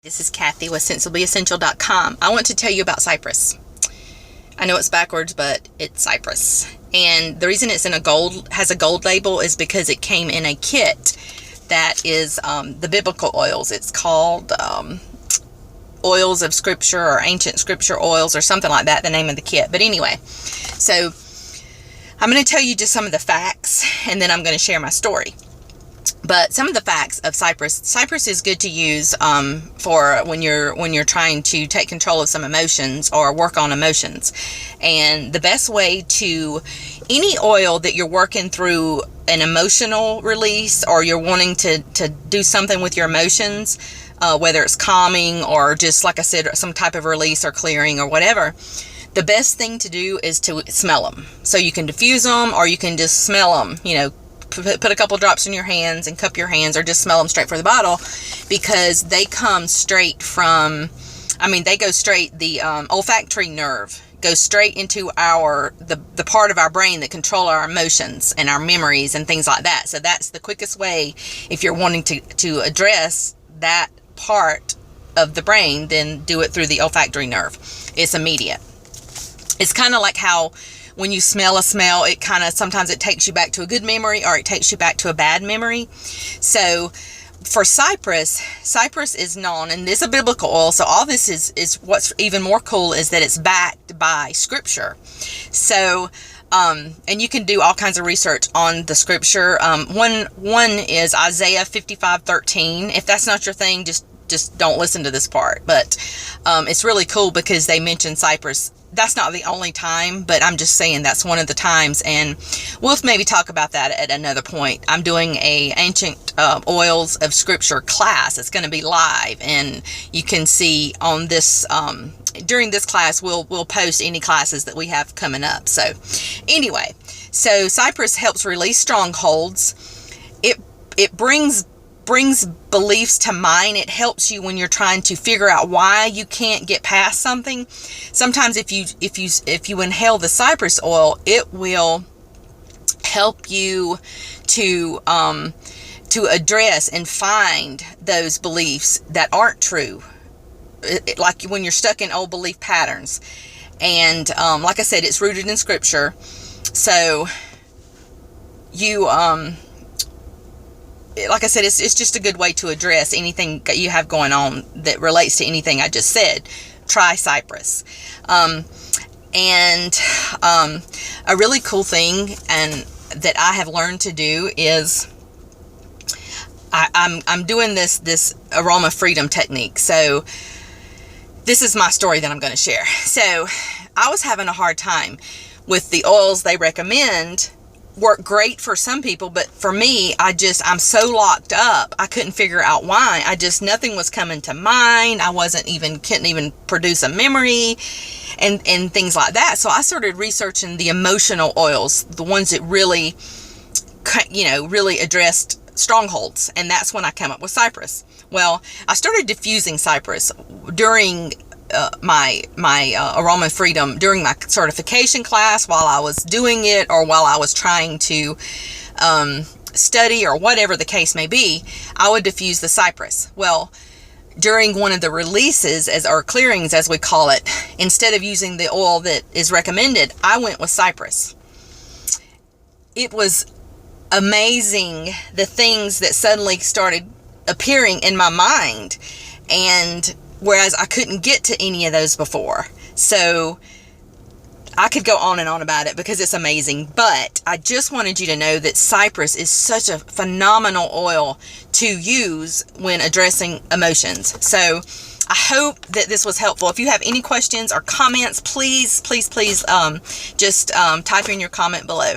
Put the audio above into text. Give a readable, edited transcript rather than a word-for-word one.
This is Kathy with SensiblyEssential.com. I want to tell you about Cypress. I know it's backwards, but it's Cypress. And the reason it's in has a gold label is because it came in a kit that is the biblical oils. It's called Oils of Scripture or Ancient Scripture Oils or something like that, the name of the kit. But anyway, so I'm going to tell you just some of the facts, and then I'm going to share my story. But some of the facts of Cypress. Cypress is good to use for when you're trying to take control of some emotions or work on emotions. And the best way to any oil that you're working through an emotional release, or you're wanting to do something with your emotions, whether it's calming or just, like I said, some type of release or clearing or whatever, the best thing to do is to smell them. So you can diffuse them, or you can just smell them, put a couple drops in your hands and cup your hands, or just smell them straight from the bottle, because they come straight from, they go straight, the olfactory nerve goes straight into the part of our brain that control our emotions and our memories and things like that. So that's the quickest way if you're wanting to address that part of the brain, then do it through the olfactory nerve. It's immediate. It's kind of like how when you smell a smell, it kind of, sometimes it takes you back to a good memory, or it takes you back to a bad memory. So for Cypress is known, and this is a biblical oil, so all this is what's even more cool is that it's backed by scripture. So, and you can do all kinds of research on the scripture. One is Isaiah 55:13. If that's not your thing, just don't listen to this part. But it's really cool because they mention Cypress. That's not the only time, but I'm just saying that's one of the times, and we'll maybe talk about that at another point. I'm doing a ancient oils of scripture class. It's going to be live, and you can see on this during this class we'll post any classes that we have coming up. So anyway, so Cypress helps release strongholds. It brings beliefs to mind. It helps you when you're trying to figure out why you can't get past something. Sometimes if you inhale the Cypress oil, it will help you to address and find those beliefs that aren't true, like when you're stuck in old belief patterns. And like I said, it's rooted in scripture, so you like I said, it's just a good way to address anything that you have going on that relates to anything I just said. Try Cypress. And a really cool thing and that I have learned to do is I'm doing this aroma freedom technique. So this is my story that I'm going to share. So I was having a hard time with the oils they recommend. Work great for some people, but for me, I'm so locked up. I couldn't figure out why. Nothing was coming to mind. I couldn't even produce a memory and things like that. So I started researching the emotional oils, the ones that really addressed strongholds. And that's when I came up with Cypress. Well, I started diffusing Cypress during my aroma freedom, during my certification class, while I was doing it, or while I was trying to study, or whatever the case may be. I would diffuse the Cypress. Well, during one of the releases, or clearings as we call it, instead of using the oil that is recommended, I went with Cypress. It was amazing, the things that suddenly started appearing in my mind, and whereas I couldn't get to any of those before. So I could go on and on about it because it's amazing, but I just wanted you to know that Cypress is such a phenomenal oil to use when addressing emotions. So I hope that this was helpful. If you have any questions or comments, please just type in your comment below.